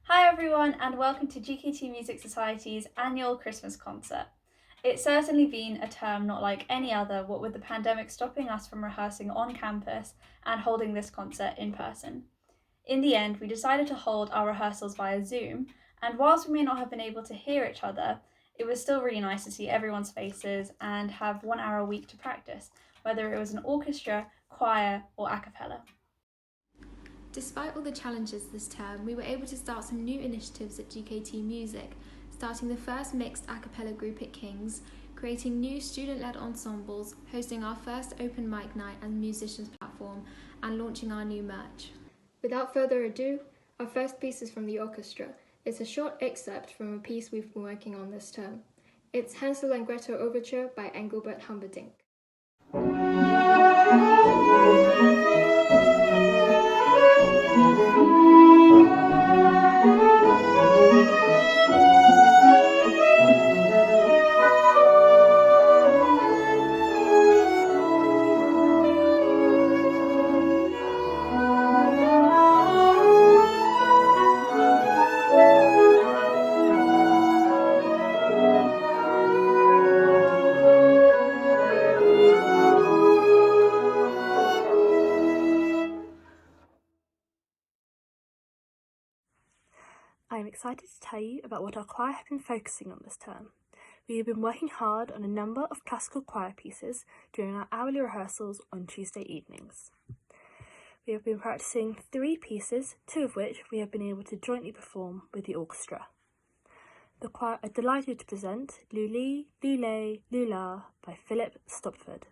Hi everyone, and welcome to GKT Music Society's annual Christmas concert. It's certainly been a term not like any other, what with the pandemic stopping us from rehearsing on campus and holding this concert in person. In the end, we decided to hold our rehearsals via Zoom, and whilst we may not have been able to hear each other, it was still really nice to see everyone's faces and have 1 hour a week to practice, whether it was an orchestra, choir, or a cappella. Despite all the challenges this term, we were able to start some new initiatives at GKT Music, starting the first mixed a cappella group at King's, creating new student-led ensembles, hosting our first open mic night and musicians platform, and launching our new merch. Without further ado, our first piece is from the orchestra. It's a short excerpt from a piece we've been working on this term. It's Hansel and Gretel Overture by Engelbert Humperdinck. I am excited to tell you about what our choir have been focusing on this term. We have been working hard on a number of classical choir pieces during our hourly rehearsals on Tuesday evenings. We have been practicing 3 pieces, 2 of which we have been able to jointly perform with the orchestra. The choir are delighted to present Lully, Lullay, Lulla by Philip Stopford.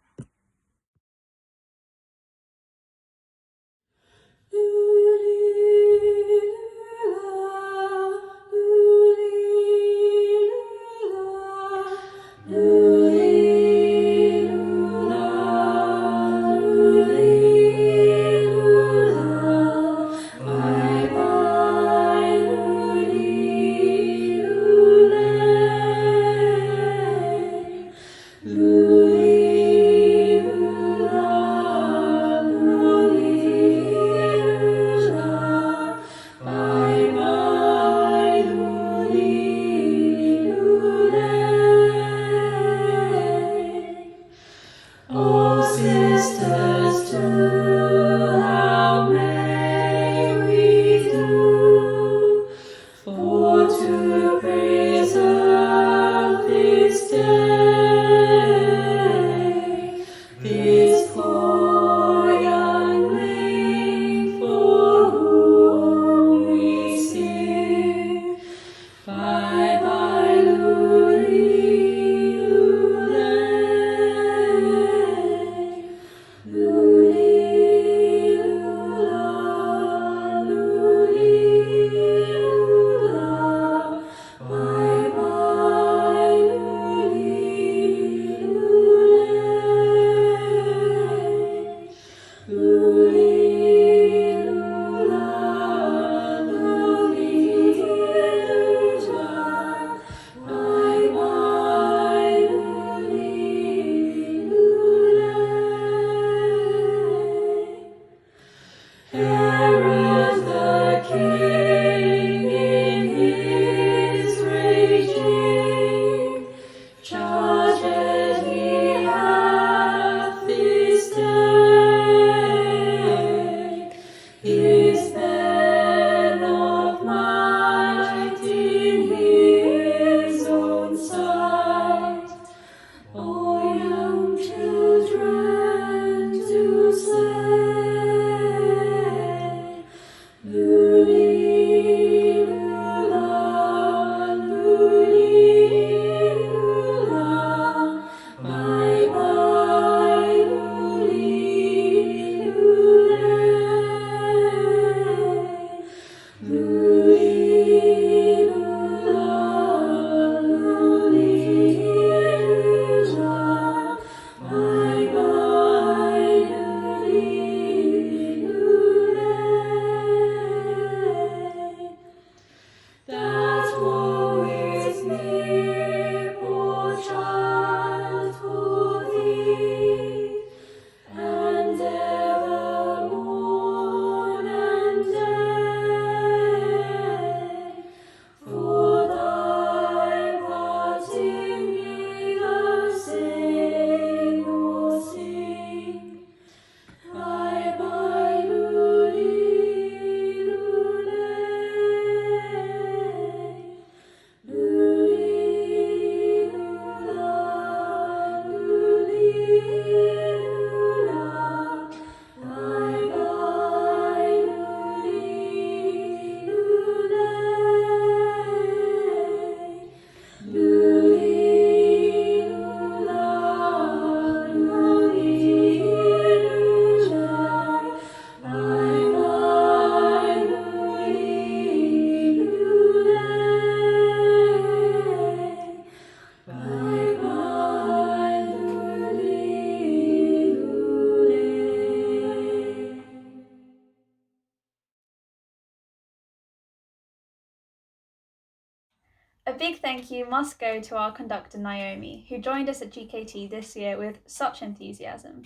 A big thank you must go to our conductor Naomi, who joined us at GKT this year with such enthusiasm.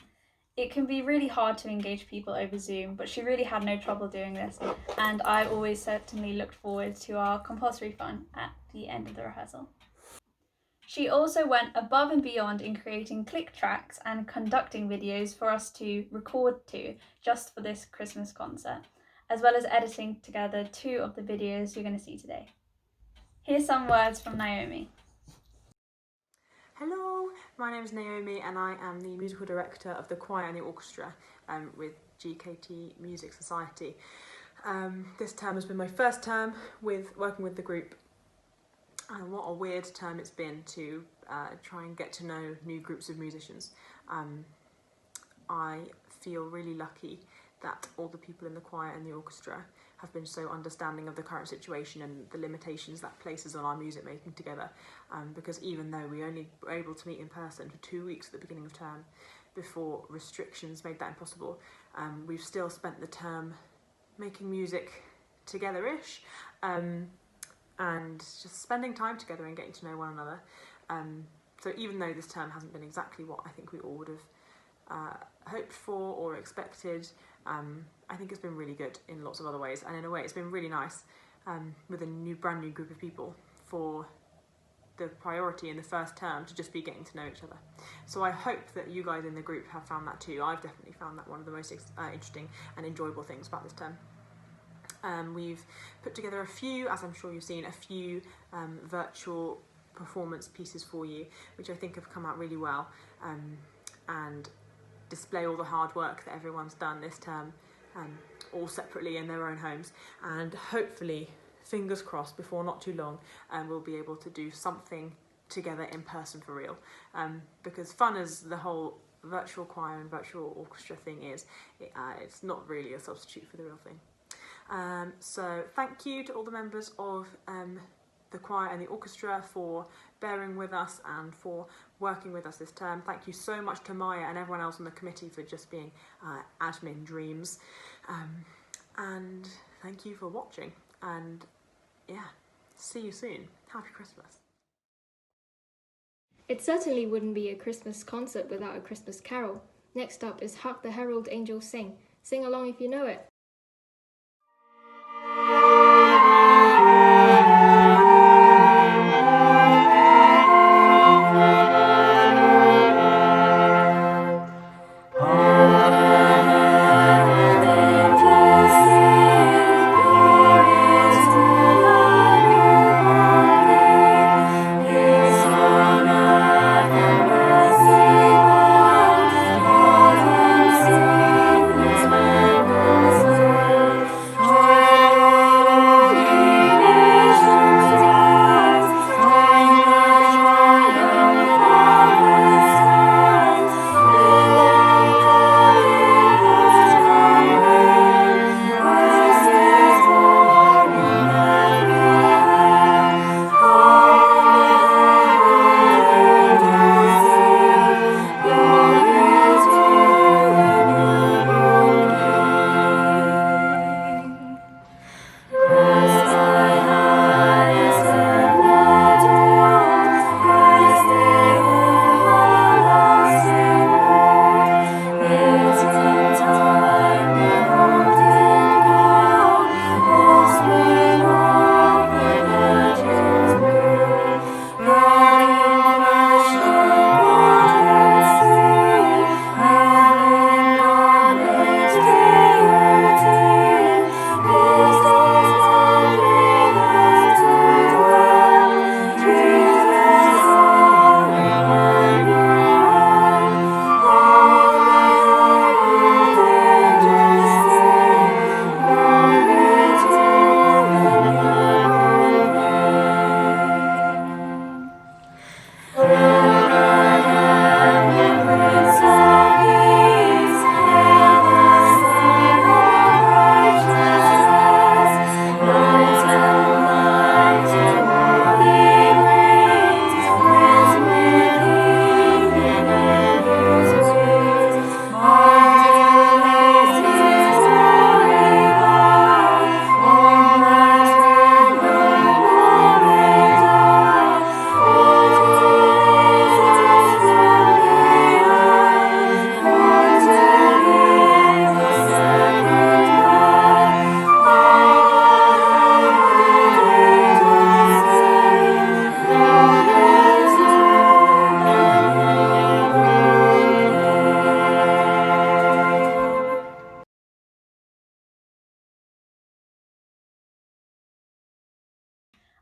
It can be really hard to engage people over Zoom, but she really had no trouble doing this, and I always certainly looked forward to our compulsory fun at the end of the rehearsal. She also went above and beyond in creating click tracks and conducting videos for us to record to just for this Christmas concert, as well as editing together 2 of the videos you're going to see today. Here's some words from Naomi. Hello, my name is Naomi and I am the musical director of the choir and the orchestra with GKT Music Society. This term has been my first term working with the group, and what a weird term it's been to try and get to know new groups of musicians. I feel really lucky that all the people in the choir and the orchestra have been so understanding of the current situation and the limitations that places on our music making together, because even though we only were able to meet in person for 2 weeks at the beginning of term before restrictions made that impossible, we've still spent the term making music together-ish, and just spending time together and getting to know one another. So even though this term hasn't been exactly what I think we all would have hoped for or expected, I think it's been really good in lots of other ways, and in a way it's been really nice with a brand new group of people for the priority in the first term to just be getting to know each other. So I hope that you guys in the group have found that too. I've definitely found that one of the most interesting and enjoyable things about this term. We've put together a few, as I'm sure you've seen, a few virtual performance pieces for you, which I think have come out really well and display all the hard work that everyone's done this term, all separately in their own homes, and hopefully, fingers crossed, before not too long, we'll be able to do something together in person for real, because fun as the whole virtual choir and virtual orchestra thing is, it's not really a substitute for the real thing. So thank you to all the members of the choir and the orchestra for bearing with us and for working with us this term. Thank you so much to Maya and everyone else on the committee for just being admin dreams. And thank you for watching, and yeah, see you soon. Happy Christmas. It certainly wouldn't be a Christmas concert without a Christmas carol. Next up is Hark the Herald Angels Sing. Sing along if you know it. Sing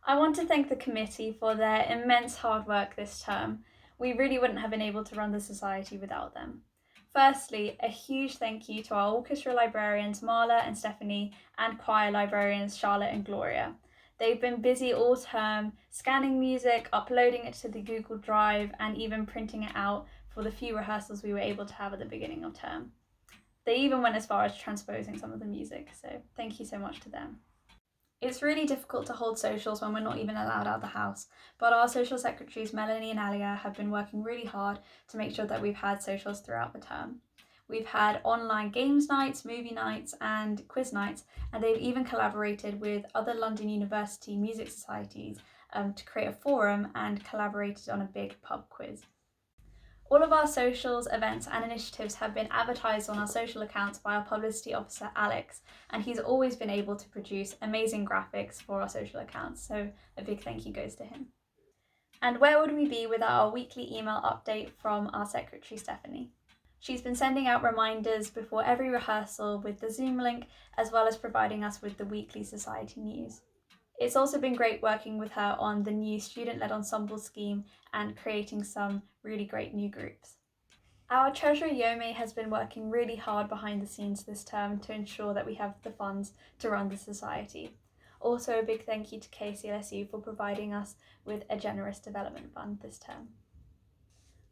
I want to thank the committee for their immense hard work this term. We really wouldn't have been able to run the society without them. Firstly, a huge thank you to our orchestra librarians Marla and Stephanie and choir librarians Charlotte and Gloria. They've been busy all term, scanning music, uploading it to the Google Drive, and even printing it out for the few rehearsals we were able to have at the beginning of term. They even went as far as transposing some of the music, so thank you so much to them. It's really difficult to hold socials when we're not even allowed out of the house, but our social secretaries Melanie and Alia have been working really hard to make sure that we've had socials throughout the term. We've had online games nights, movie nights and quiz nights, and they've even collaborated with other London University music societies to create a forum and collaborated on a big pub quiz. All of our socials, events and initiatives have been advertised on our social accounts by our publicity officer Alex, and he's always been able to produce amazing graphics for our social accounts, so a big thank you goes to him. And where would we be without our weekly email update from our secretary Stephanie? She's been sending out reminders before every rehearsal with the Zoom link, as well as providing us with the weekly society news. It's also been great working with her on the new student-led ensemble scheme and creating some really great new groups. Our treasurer Yome has been working really hard behind the scenes this term to ensure that we have the funds to run the society. Also a big thank you to KCLSU for providing us with a generous development fund this term.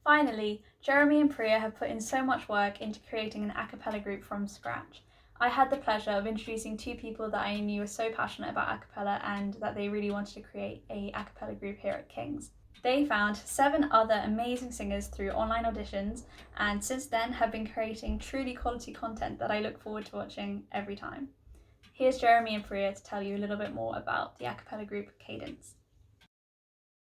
Finally, Jeremy and Priya have put in so much work into creating an a cappella group from scratch. I had the pleasure of introducing two people that I knew were so passionate about a cappella and that they really wanted to create a cappella group here at King's. They found 7 other amazing singers through online auditions, and since then have been creating truly quality content that I look forward to watching every time. Here's Jeremy and Priya to tell you a little bit more about the a cappella group Cadence.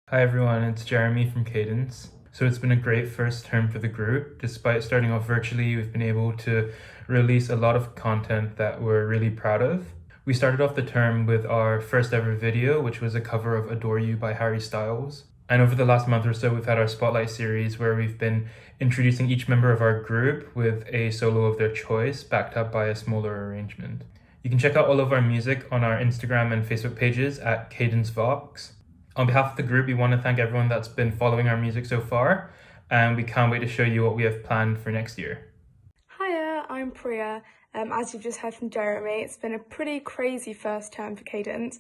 Hi everyone, it's Jeremy from Cadence. So it's been a great first term for the group. Despite starting off virtually, we've been able to release a lot of content that we're really proud of. We started off the term with our first ever video, which was a cover of Adore You by Harry Styles. And over the last month or so, we've had our Spotlight series where we've been introducing each member of our group with a solo of their choice, backed up by a smaller arrangement. You can check out all of our music on our Instagram and Facebook pages at Cadence Vox. On behalf of the group, we want to thank everyone that's been following our music so far, and we can't wait to show you what we have planned for next year. Hiya, I'm Priya. As you've just heard from Jeremy, it's been a pretty crazy first term for Cadence.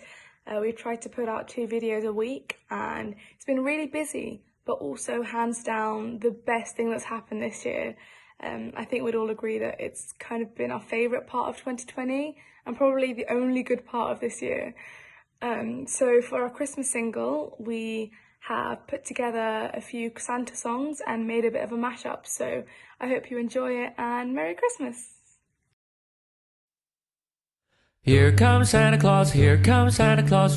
We've tried to put out 2 videos a week and it's been really busy, but also hands down the best thing that's happened this year. I think we'd all agree that it's kind of been our favourite part of 2020 and probably the only good part of this year. So for our Christmas single, we have put together a few Santa songs and made a bit of a mashup. So I hope you enjoy it and Merry Christmas! Here comes Santa Claus,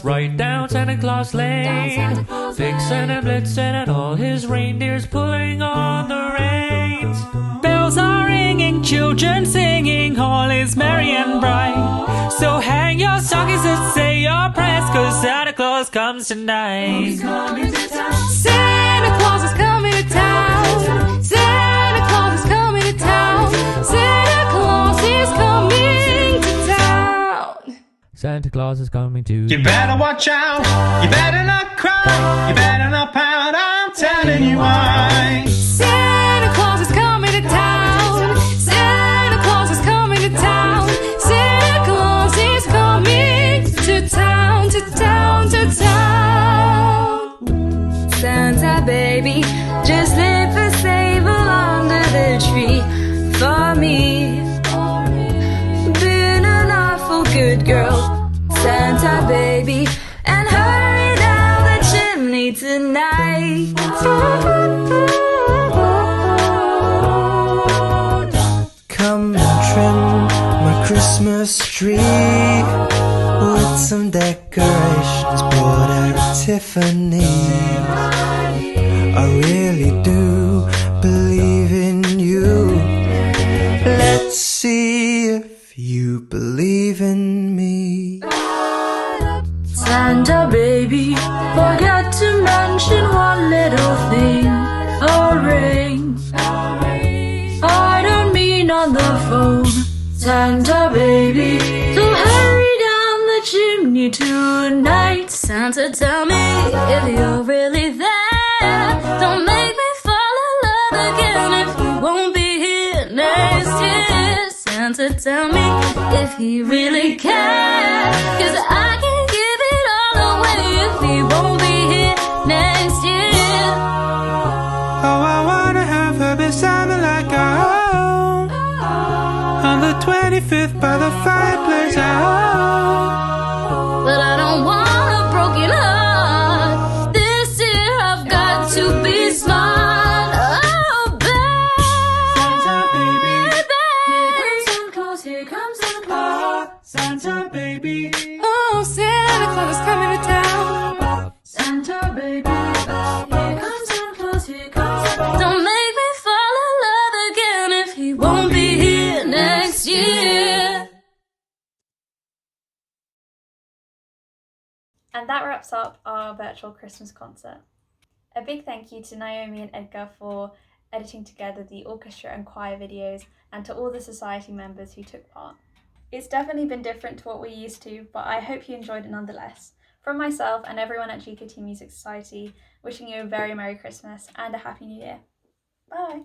right down Santa Claus Lane. Vixen and Blitzen and all his reindeers pulling on the reins. Bells are ringing, children singing, all is merry and bright. So hang your stockings and say your prayers, 'cause Santa Claus comes tonight. Santa Claus is coming to town. Santa Claus is coming to town. Santa Claus is coming to town. Santa Claus is coming to. You better watch out. You better not cry. You better not pout. I'm telling you why. Santa Claus is coming to town. Santa Claus is coming to town. Santa Claus is coming to town, to town, to town. Santa baby, just live a sable under the tree for me. Been an awful good girl, Santa baby, and hurry down the chimney tonight. Come and trim my Christmas tree with some decorations bought at Tiffany's. I really do believe in you. Let's see if you believe in me. Santa baby, forgot to mention one little thing. A ring. I don't mean on the phone, Santa baby. So hurry down the chimney tonight. Santa, tell me if you're really there. Don't make me fall in love again if he won't be here next year. Santa, tell me if he really cares, 'cause I can give it all away if he won't be here next year. Oh, I wanna have her beside me like I own. On the 25th by the fireplace I own. But I don't want a broken heart. This year I've got to be smart. Oh, baby. Santa baby, Here comes Santa Claus, here comes Santa Claus. Santa baby, Oh, Santa Claus is coming to town. Santa baby, here comes Santa Claus, here comes Santa Claus. Don't make me fall in love again if he won't be here next year. And that wraps up our virtual Christmas concert. A big thank you to Naomi and Edgar for editing together the orchestra and choir videos, and to all the society members who took part. It's definitely been different to what we're used to, but I hope you enjoyed it nonetheless. From myself and everyone at GKT Music Society, wishing you a very Merry Christmas and a Happy New Year. Bye!